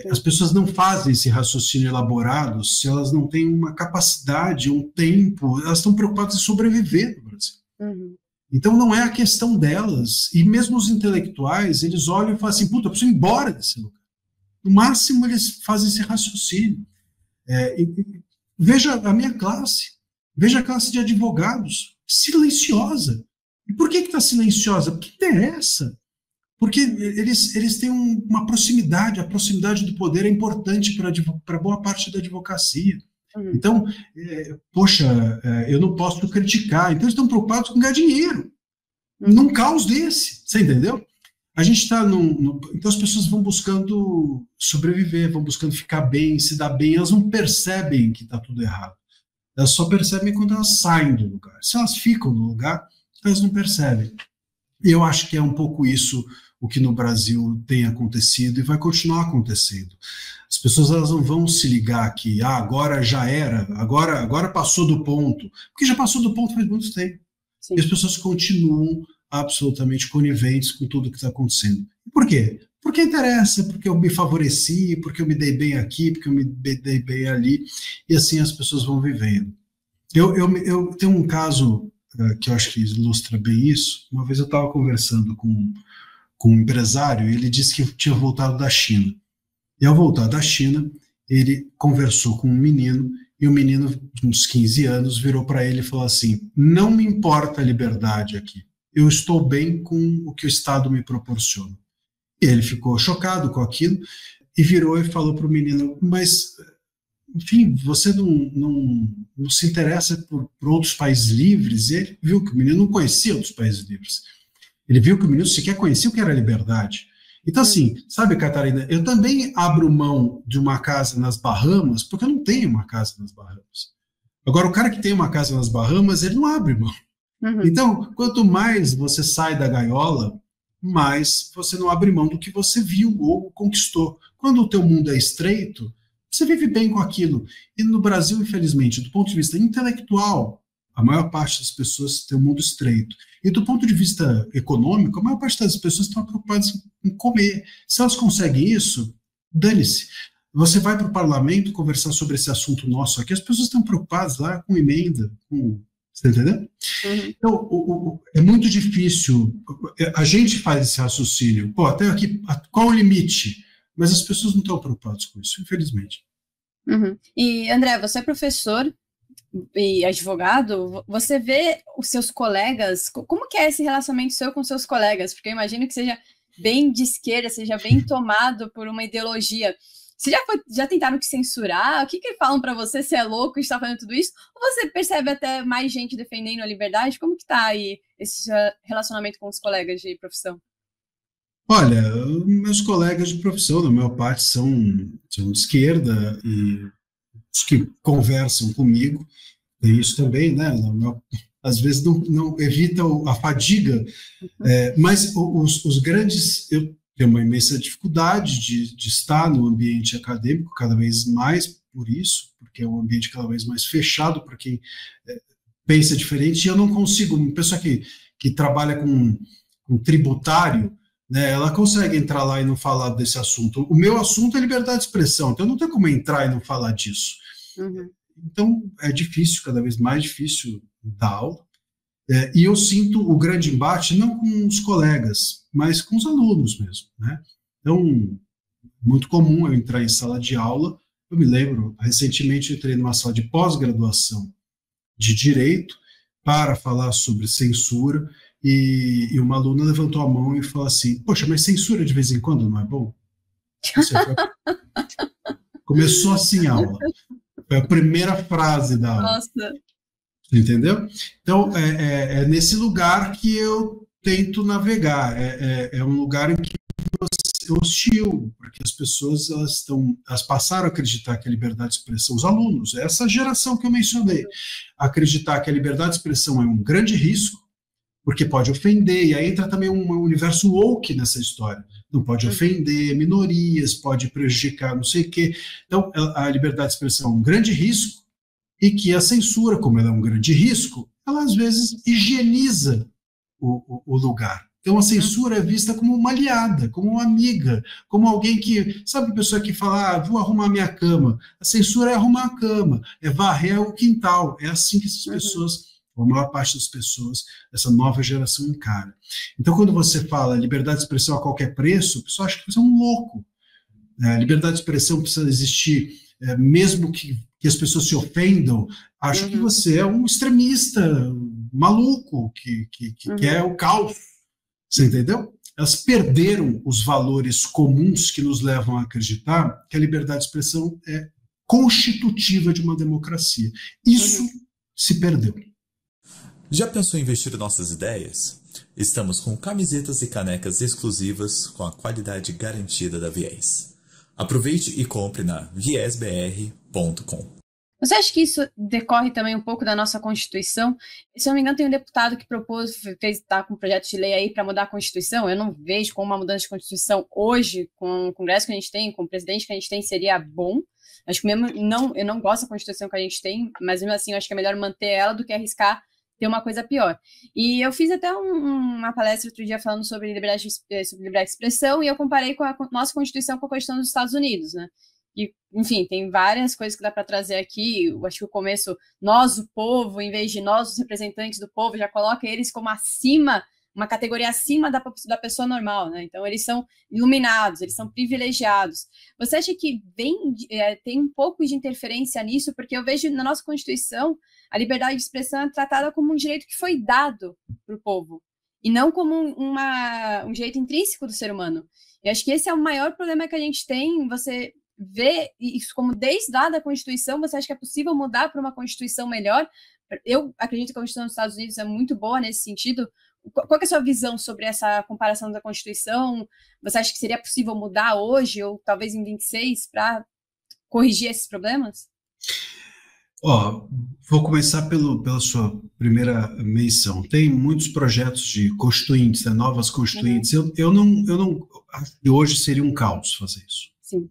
As pessoas não fazem esse raciocínio elaborado se elas não têm uma capacidade, um tempo, elas estão preocupadas em sobreviver no Brasil. Então não é a questão delas. E mesmo os intelectuais, eles olham e falam assim, puta, eu preciso ir embora desse lugar. No máximo eles fazem esse raciocínio. Veja a minha classe, veja a classe de advogados, silenciosa. E por que está silenciosa? Porque interessa. Porque eles têm uma proximidade, a proximidade do poder é importante para boa parte da advocacia. Então, poxa, eu não posso criticar. Então, eles estão preocupados com ganhar dinheiro, num caos desse, você entendeu? A gente está então as pessoas vão buscando sobreviver, vão buscando ficar bem, se dar bem, elas não percebem que está tudo errado. Elas só percebem quando elas saem do lugar. Se elas ficam no lugar, elas não percebem. E eu acho que é um pouco isso o que no Brasil tem acontecido e vai continuar acontecendo. As pessoas elas não vão se ligar que agora já era, agora passou do ponto, porque já passou do ponto faz muito tempo. Sim. E as pessoas continuam absolutamente coniventes com tudo que está acontecendo. Por quê? Porque interessa, porque eu me favoreci, porque eu me dei bem aqui, porque eu me dei bem ali, e assim as pessoas vão vivendo. Eu tenho um caso que eu acho que ilustra bem isso. Uma vez eu estava conversando com um empresário, e ele disse que tinha voltado da China. E ao voltar da China, ele conversou com um menino, e o menino de uns 15 anos virou para ele e falou assim, não me importa a liberdade aqui, eu estou bem com o que o Estado me proporciona. E ele ficou chocado com aquilo, e virou e falou para o menino, mas enfim, você não se interessa por outros países livres. E ele viu que o menino não conhecia outros países livres. Ele viu que o menino sequer conhecia o que era liberdade. Então, assim, sabe, Catarina, eu também abro mão de uma casa nas Bahamas, porque eu não tenho uma casa nas Bahamas. Agora, o cara que tem uma casa nas Bahamas, ele não abre mão. Então, quanto mais você sai da gaiola, mais você não abre mão do que você viu ou conquistou. Quando o teu mundo é estreito, você vive bem com aquilo. E no Brasil, infelizmente, do ponto de vista intelectual, a maior parte das pessoas tem um mundo estreito. E do ponto de vista econômico, a maior parte das pessoas estão preocupadas em comer. Se elas conseguem isso, dane-se. Você vai para o parlamento conversar sobre esse assunto nosso aqui, as pessoas estão preocupadas lá com emenda, você entendeu? Então, é muito difícil. A gente faz esse raciocínio. Pô, até aqui, qual o limite? Mas as pessoas não estão preocupadas com isso, infelizmente. E, André, você é professor e advogado, você vê os seus colegas, como que é esse relacionamento seu com seus colegas? Porque eu imagino que seja bem de esquerda, seja bem tomado por uma ideologia. Você já tentaram te censurar? O que falam para você? Você é louco e está fazendo tudo isso? Ou você percebe até mais gente defendendo a liberdade? Como que está aí esse relacionamento com os colegas de profissão? Olha, meus colegas de profissão, da maior parte, são de esquerda, e os que conversam comigo, tem isso também, né? Às vezes não evita a fadiga, mas os grandes, eu tenho uma imensa dificuldade de estar no ambiente acadêmico, cada vez mais por isso, porque é um ambiente cada vez mais fechado para quem pensa diferente, e eu não consigo, uma pessoa que trabalha com tributário, né, ela consegue entrar lá e não falar desse assunto. O meu assunto é liberdade de expressão, então não tem como entrar e não falar disso. Então é difícil, cada vez mais difícil dar aula. E eu sinto o grande embate não com os colegas, mas com os alunos mesmo, né? Então, muito comum eu entrar em sala de aula. Eu me lembro, recentemente eu entrei numa sala de pós-graduação de Direito para falar sobre censura, e uma aluna levantou a mão e falou assim: poxa, mas censura de vez em quando não é bom? Começou assim a aula. Foi a primeira frase da aula. Nossa. Entendeu? Então, é nesse lugar que eu tento navegar. É um lugar em que é hostil, porque as pessoas elas passaram a acreditar que a liberdade de expressão, os alunos, essa geração que eu mencionei, acreditar que a liberdade de expressão é um grande risco, porque pode ofender, e aí entra também um universo woke nessa história. Não pode ofender minorias, pode prejudicar não sei o quê. Então, a liberdade de expressão é um grande risco, e que a censura, como ela é um grande risco, ela às vezes higieniza o lugar. Então a censura é vista como uma aliada, como uma amiga, como alguém que, sabe a pessoa que fala, vou arrumar minha cama. A censura é arrumar a cama, é varrer o quintal. É assim que essas pessoas, a maior parte das pessoas, essa nova geração encara. Então quando você fala liberdade de expressão a qualquer preço, o pessoal acha que você é um louco. A liberdade de expressão precisa existir, mesmo que as pessoas se ofendam, acho que você é um extremista maluco, que quer o caos. Você entendeu? Elas perderam os valores comuns que nos levam a acreditar que a liberdade de expressão é constitutiva de uma democracia. Isso se perdeu. Já pensou em investir em nossas ideias? Estamos com camisetas e canecas exclusivas com a qualidade garantida da Viés. Aproveite e compre na viesbr.com. Você acha que isso decorre também um pouco da nossa Constituição? Se eu não me engano, tem um deputado que está com um projeto de lei aí para mudar a Constituição. Eu não vejo como uma mudança de Constituição hoje, com o Congresso que a gente tem, com o presidente que a gente tem, seria bom. Acho que mesmo eu não gosto da Constituição que a gente tem, mas mesmo assim eu acho que é melhor manter ela do que arriscar ter uma coisa pior. E eu fiz até uma palestra outro dia falando sobre liberdade de expressão, e eu comparei com a nossa Constituição com a Constituição dos Estados Unidos, né? E, enfim, tem várias coisas que dá para trazer aqui. Eu acho que o começo, nós, o povo, em vez de nós, os representantes do povo, já coloca eles como acima, uma categoria acima da pessoa normal, né? Então, eles são iluminados, eles são privilegiados. Você acha que tem um pouco de interferência nisso? Porque eu vejo na nossa Constituição a liberdade de expressão é tratada como um direito que foi dado para o povo, e não como um direito intrínseco do ser humano. E acho que esse é o maior problema que a gente tem. Você vê isso como desde lá da Constituição? Você acha que é possível mudar para uma Constituição melhor? Eu acredito que a Constituição dos Estados Unidos é muito boa nesse sentido. Qual que é a sua visão sobre essa comparação da Constituição? Você acha que seria possível mudar hoje, ou talvez em 26, para corrigir esses problemas? Vou começar pela sua primeira menção. Tem muitos projetos de constituintes, né, novas constituintes. Eu não acho que hoje seria um caos fazer isso. Sim.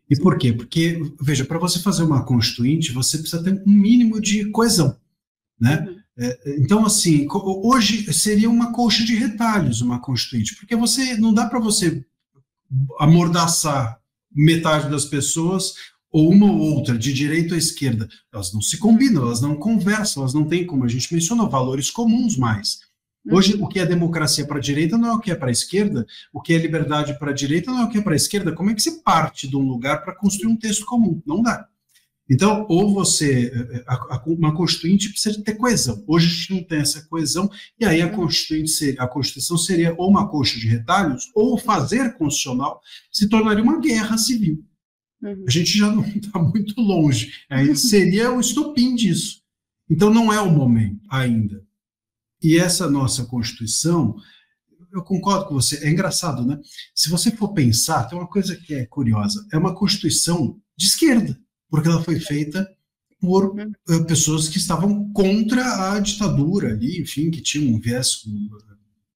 E por quê? Porque, veja, para você fazer uma constituinte, você precisa ter um mínimo de coesão, né? Então, assim, hoje seria uma coxa de retalhos uma constituinte, porque não dá para você amordaçar metade das pessoas, ou uma ou outra, de direita ou esquerda. Elas não se combinam, elas não conversam, elas não têm, como a gente mencionou, valores comuns mais. Hoje, o que é democracia para a direita não é o que é para a esquerda, o que é liberdade para a direita não é o que é para a esquerda. Como é que você parte de um lugar para construir um texto comum? Não dá. Então, ou uma constituinte precisa ter coesão. Hoje a gente não tem essa coesão, e aí a Constituição seria ou uma coxa de retalhos, ou fazer constitucional se tornaria uma guerra civil. A gente já não está muito longe. Aí seria o estopim disso. Então, não é o momento ainda. E essa nossa Constituição, eu concordo com você, é engraçado, né? Se você for pensar, tem uma coisa que é curiosa, é uma Constituição de esquerda, porque ela foi feita por pessoas que estavam contra a ditadura ali, enfim, que tinham um viés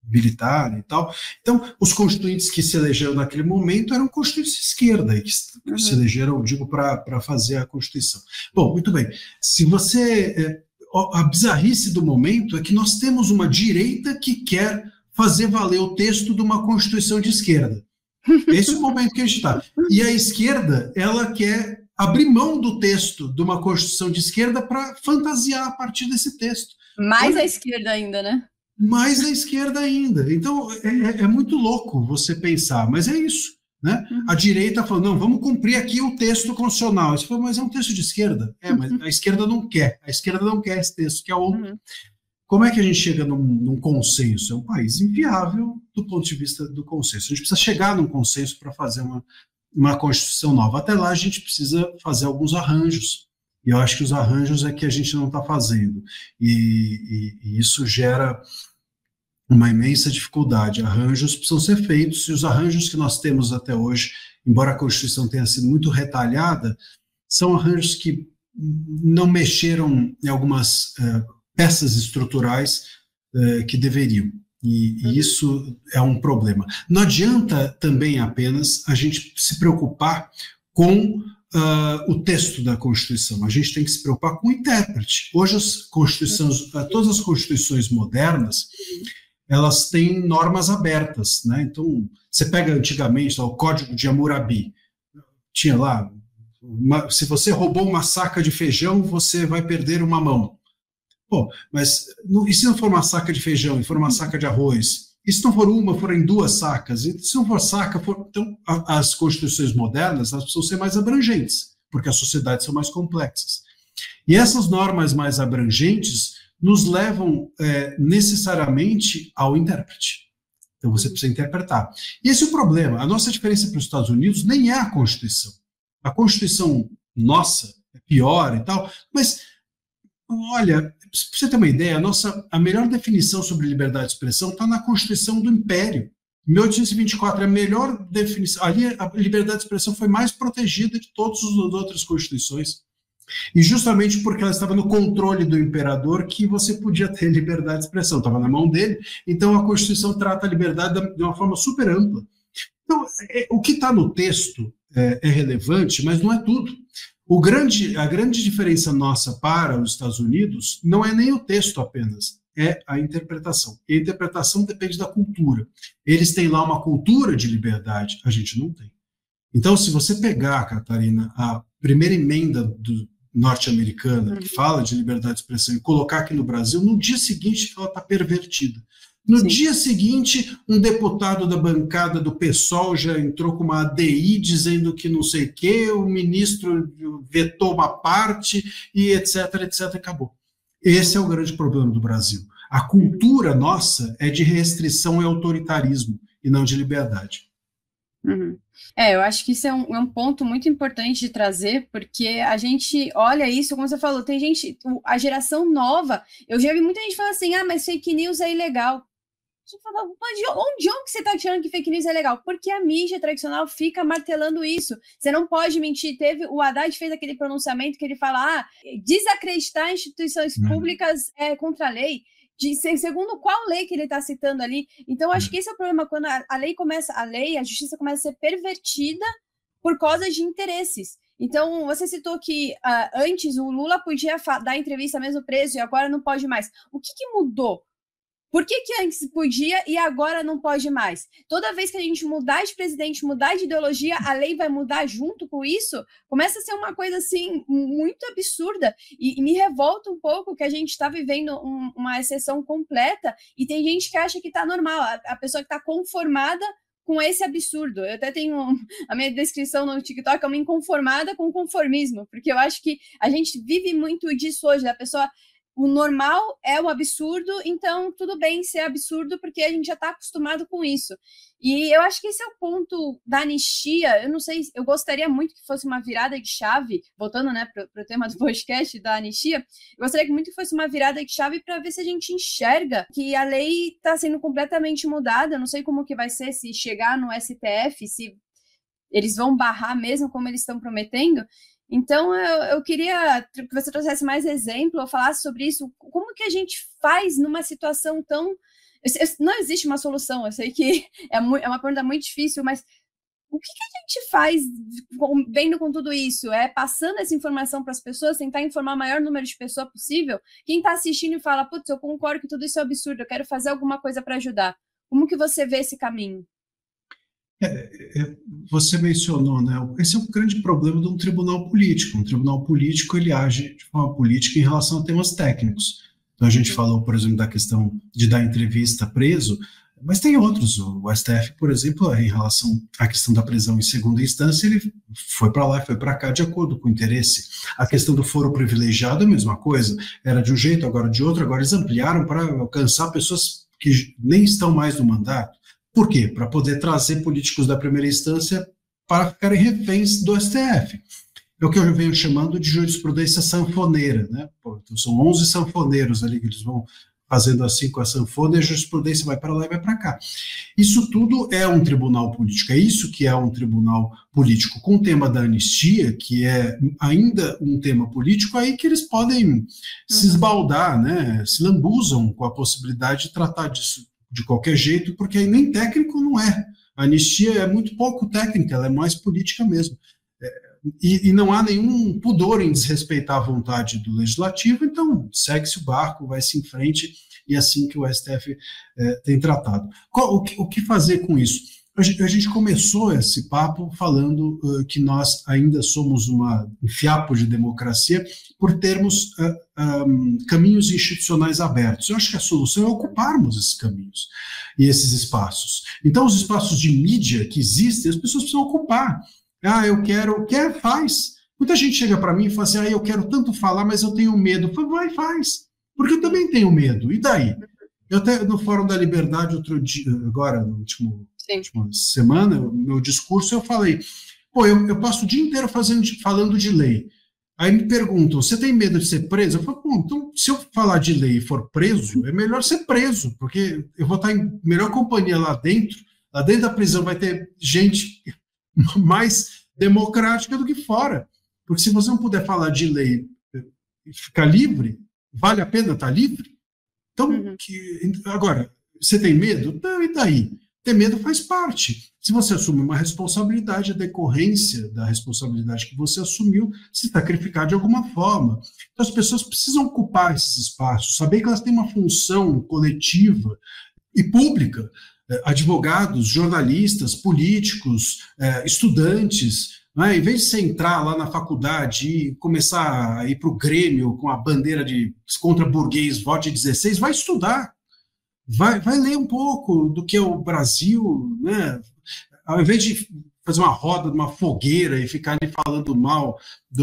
militar e tal. Então, os constituintes que se elegeram naquele momento eram constituintes de esquerda, e que se elegeram, digo, para fazer a Constituição. Bom, muito bem. Se você... a bizarrice do momento é que nós temos uma direita que quer fazer valer o texto de uma Constituição de esquerda. Esse é o momento que a gente está. E a esquerda, ela quer abrir mão do texto de uma Constituição de esquerda para fantasiar a partir desse texto. Mais a esquerda ainda, né? Mais a esquerda ainda. Então, é muito louco você pensar, mas é isso. Né? A direita falou, não, vamos cumprir aqui o texto constitucional. Você falou, mas é um texto de esquerda? Mas a esquerda não quer. A esquerda não quer esse texto, que é outro. Como é que a gente chega num consenso? É um país inviável do ponto de vista do consenso. A gente precisa chegar num consenso para fazer uma Constituição nova. Até lá a gente precisa fazer alguns arranjos. E eu acho que os arranjos é que a gente não está fazendo. E isso gera uma imensa dificuldade. Arranjos precisam ser feitos, e os arranjos que nós temos até hoje, embora a Constituição tenha sido muito retalhada, são arranjos que não mexeram em algumas peças estruturais que deveriam. E isso é um problema. Não adianta também apenas a gente se preocupar com o texto da Constituição. A gente tem que se preocupar com o intérprete. Hoje todas as constituições modernas, elas têm normas abertas, né? Então, você pega antigamente o Código de Hammurabi, tinha lá, se você roubou uma saca de feijão, você vai perder uma mão. Pô, mas e se não for uma saca de feijão, e for uma saca de arroz? E se não for uma, forem duas sacas? E se não for saca, então as constituições modernas, elas precisam ser mais abrangentes, porque as sociedades são mais complexas. E essas normas mais abrangentes nos levam necessariamente ao intérprete. Então você precisa interpretar. E esse é o problema. A nossa diferença para os Estados Unidos nem é a Constituição. A Constituição nossa é pior e tal, mas, olha, para você ter uma ideia, a melhor definição sobre liberdade de expressão está na Constituição do Império. Em 1824, é a melhor definição. Ali a liberdade de expressão foi mais protegida de todas as outras constituições. E justamente porque ela estava no controle do imperador que você podia ter liberdade de expressão, estava na mão dele, então a Constituição trata a liberdade de uma forma super ampla. Então, o que está no texto é relevante, mas não é tudo. A grande diferença nossa para os Estados Unidos não é nem o texto apenas, é a interpretação. E a interpretação depende da cultura. Eles têm lá uma cultura de liberdade, a gente não tem. Então, se você pegar, Catarina, a primeira emenda norte-americana, que fala de liberdade de expressão, e colocar aqui no Brasil, no dia seguinte ela está pervertida. No dia seguinte, um deputado da bancada do PSOL já entrou com uma ADI dizendo que não sei o quê, o ministro vetou uma parte, e etc, acabou. Esse é o grande problema do Brasil. A cultura nossa é de restrição e autoritarismo, e não de liberdade. Eu acho que isso é um ponto muito importante de trazer, porque a gente olha isso, como você falou, tem gente, a geração nova, eu já vi muita gente falando assim, mas fake news é ilegal. Você fala, mas de onde que você está tirando que fake news é legal? Porque a mídia tradicional fica martelando isso. Você não pode mentir. O Haddad fez aquele pronunciamento que ele fala, desacreditar instituições públicas é contra a lei. Segundo qual lei que ele está citando ali? Então, acho que esse é o problema, quando a justiça começa a ser pervertida por causa de interesses. Então, você citou que antes o Lula podia dar entrevista mesmo preso e agora não pode mais. O que mudou? Por que antes podia e agora não pode mais? Toda vez que a gente mudar de presidente, mudar de ideologia, a lei vai mudar junto com isso? Começa a ser uma coisa, assim, muito absurda. E me revolta um pouco que a gente está vivendo uma exceção completa e tem gente que acha que está normal. A pessoa que está conformada com esse absurdo. Eu até tenho a minha descrição no TikTok, é uma inconformada com o conformismo, porque eu acho que a gente vive muito disso hoje, da pessoa... O normal é o absurdo, então tudo bem ser absurdo, porque a gente já está acostumado com isso. E eu acho que esse é o ponto da anistia. Eu não sei, eu gostaria muito que fosse uma virada de chave, voltando, né, para o tema do podcast da anistia, eu gostaria muito que fosse uma virada de chave para ver se a gente enxerga que a lei está sendo completamente mudada. Eu não sei como que vai ser se chegar no STF, se eles vão barrar mesmo como eles estão prometendo. Então, eu queria que você trouxesse mais exemplo, ou falasse sobre isso. Como que a gente faz numa situação tão... Não existe uma solução, eu sei que é uma pergunta muito difícil, mas o que a gente faz vendo com tudo isso? É passando essa informação para as pessoas, tentar informar o maior número de pessoas possível? Quem está assistindo e fala, putz, eu concordo que tudo isso é absurdo, eu quero fazer alguma coisa para ajudar. Como que você vê esse caminho? Você mencionou, né? Esse é um grande problema de um tribunal político. Um tribunal político, ele age de forma política em relação a temas técnicos. Então, a gente falou, por exemplo, da questão de dar entrevista preso, mas tem outros. O STF, por exemplo, em relação à questão da prisão em segunda instância, ele foi para lá, foi para cá, de acordo com o interesse. A questão do foro privilegiado é a mesma coisa. Era de um jeito, agora de outro, agora eles ampliaram para alcançar pessoas que nem estão mais no mandato. Por quê? Para poder trazer políticos da primeira instância para ficarem reféns do STF. É o que eu venho chamando de jurisprudência sanfoneira, né? Então são 11 sanfoneiros ali que eles vão fazendo assim com a sanfona e a jurisprudência vai para lá e vai para cá. Isso tudo é um tribunal político, é isso que é um tribunal político. Com o tema da anistia, que é ainda um tema político, aí que eles podem se esbaldar, né? Se lambuzam com a possibilidade de tratar disso de qualquer jeito, porque aí nem técnico não é. A anistia é muito pouco técnica, ela é mais política mesmo. E não há nenhum pudor em desrespeitar a vontade do legislativo, então segue-se o barco, vai-se em frente, e é assim que o STF tem tratado. O que fazer com isso? A gente começou esse papo falando que nós ainda somos um fiapo de democracia por termos caminhos institucionais abertos. Eu acho que a solução é ocuparmos esses caminhos e esses espaços. Então, os espaços de mídia que existem, as pessoas precisam ocupar. Eu quero, faz. Muita gente chega para mim e fala assim, eu quero tanto falar, mas eu tenho medo. Eu falo, vai, faz. Porque eu também tenho medo. E daí? Eu até no Fórum da Liberdade, outro dia, agora, no última semana, no meu discurso, eu falei, eu passo o dia inteiro falando de lei. Aí me perguntam, você tem medo de ser preso? Eu falo, então, se eu falar de lei e for preso, é melhor ser preso, porque eu vou estar em melhor companhia lá dentro da prisão vai ter gente mais democrática do que fora. Porque se você não puder falar de lei e ficar livre, vale a pena estar livre? Então, agora, você tem medo? Não, e daí? Ter medo faz parte. Se você assume uma responsabilidade, a decorrência da responsabilidade que você assumiu se sacrificar de alguma forma. Então, as pessoas precisam ocupar esses espaços, saber que elas têm uma função coletiva e pública. Advogados, jornalistas, políticos, estudantes, né? Em vez de você entrar lá na faculdade e começar a ir para o Grêmio com a bandeira de contra burguês, vote 16, vai estudar. Vai ler um pouco do que é o Brasil, né? Ao invés de fazer uma roda de uma fogueira e ficar ali falando mal de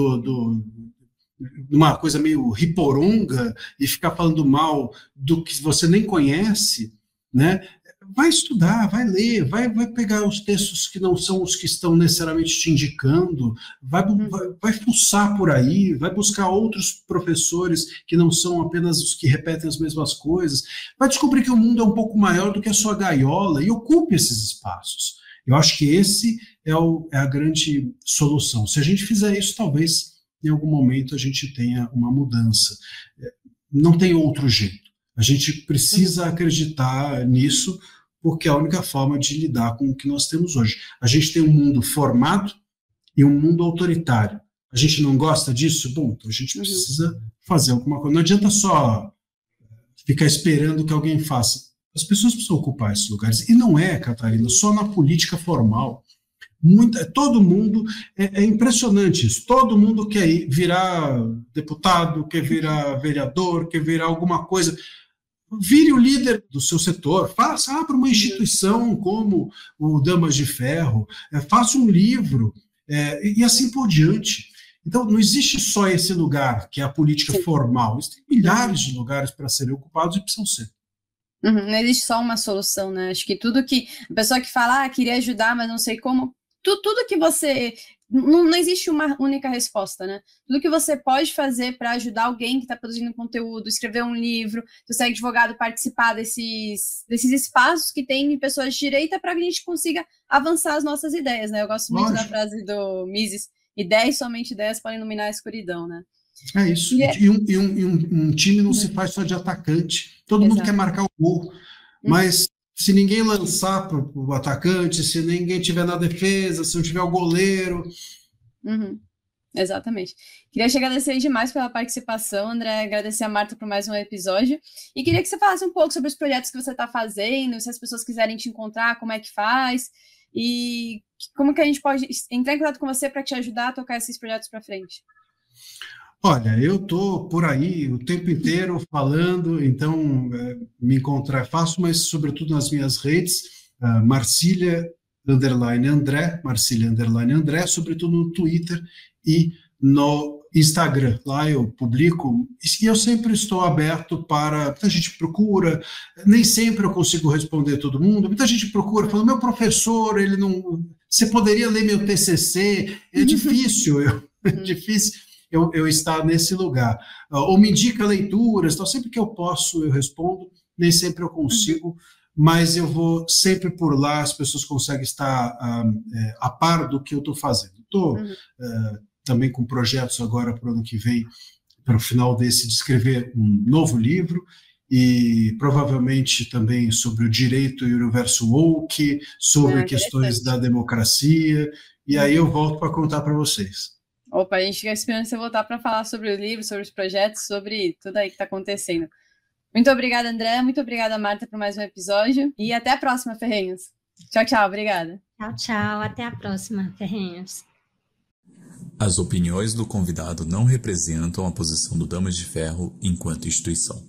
uma coisa meio riporonga e ficar falando mal do que você nem conhece, né? vai estudar, vai ler, vai pegar os textos que não são os que estão necessariamente te indicando, vai fuçar por aí, vai buscar outros professores que não são apenas os que repetem as mesmas coisas, vai descobrir que o mundo é um pouco maior do que a sua gaiola e ocupe esses espaços. Eu acho que esse é a grande solução. Se a gente fizer isso, talvez em algum momento a gente tenha uma mudança. Não tem outro jeito. A gente precisa acreditar nisso, porque é a única forma de lidar com o que nós temos hoje. A gente tem um mundo formado e um mundo autoritário. A gente não gosta disso? Bom, então a gente precisa fazer alguma coisa. Não adianta só ficar esperando que alguém faça. As pessoas precisam ocupar esses lugares. E não é, Catarina, só na política formal. Todo mundo, é impressionante isso, todo mundo quer virar deputado, quer virar vereador, quer virar alguma coisa. Vire o líder do seu setor, abra uma instituição como o Damas de Ferro, faça um livro, e assim por diante. Então, não existe só esse lugar, que é a política formal, existem milhares de lugares para serem ocupados e precisam ser. Não existe só uma solução, né? Acho que tudo que a pessoa que fala, queria ajudar, mas não sei como, tudo que você... Não existe uma única resposta, né? Tudo que você pode fazer para ajudar alguém que está produzindo conteúdo, escrever um livro, se você é advogado, participar desses espaços que tem pessoas de direita para que a gente consiga avançar as nossas ideias, né? Eu gosto muito da frase do Mises, somente ideias podem iluminar a escuridão, né? É isso. E um time não se faz só de atacante. Todo mundo quer marcar o gol, mas se ninguém lançar para o atacante, se ninguém tiver na defesa, se não tiver o goleiro... Exatamente. Queria te agradecer demais pela participação, André, agradecer a Marta por mais um episódio, e queria que você falasse um pouco sobre os projetos que você está fazendo, se as pessoas quiserem te encontrar, como é que faz, e como que a gente pode entrar em contato com você para te ajudar a tocar esses projetos para frente. Olha, eu estou por aí o tempo inteiro falando, então me encontrar é fácil, mas sobretudo nas minhas redes, Marcília_André, sobretudo no Twitter e no Instagram. Lá eu publico, e eu sempre estou aberto para... Muita gente procura, nem sempre eu consigo responder todo mundo, muita gente procura, falando, meu professor, ele não... Você poderia ler meu TCC? É difícil, eu estar nesse lugar. Ou me indica leituras, então sempre que eu posso eu respondo, nem sempre eu consigo, mas eu vou sempre por lá, as pessoas conseguem estar a par do que eu estou fazendo. Estou também com projetos agora para o ano que vem, para o final desse, de escrever um novo livro, e provavelmente também sobre o direito e o universo woke, sobre questões da democracia, e aí eu volto para contar para vocês. Opa, a gente fica esperando você voltar para falar sobre o livro, sobre os projetos, sobre tudo aí que está acontecendo. Muito obrigada, André. Muito obrigada, Marta, por mais um episódio. E até a próxima, Ferrenhos. Tchau, tchau. Obrigada. Tchau, tchau. Até a próxima, Ferrenhos. As opiniões do convidado não representam a posição do Damas de Ferro enquanto instituição.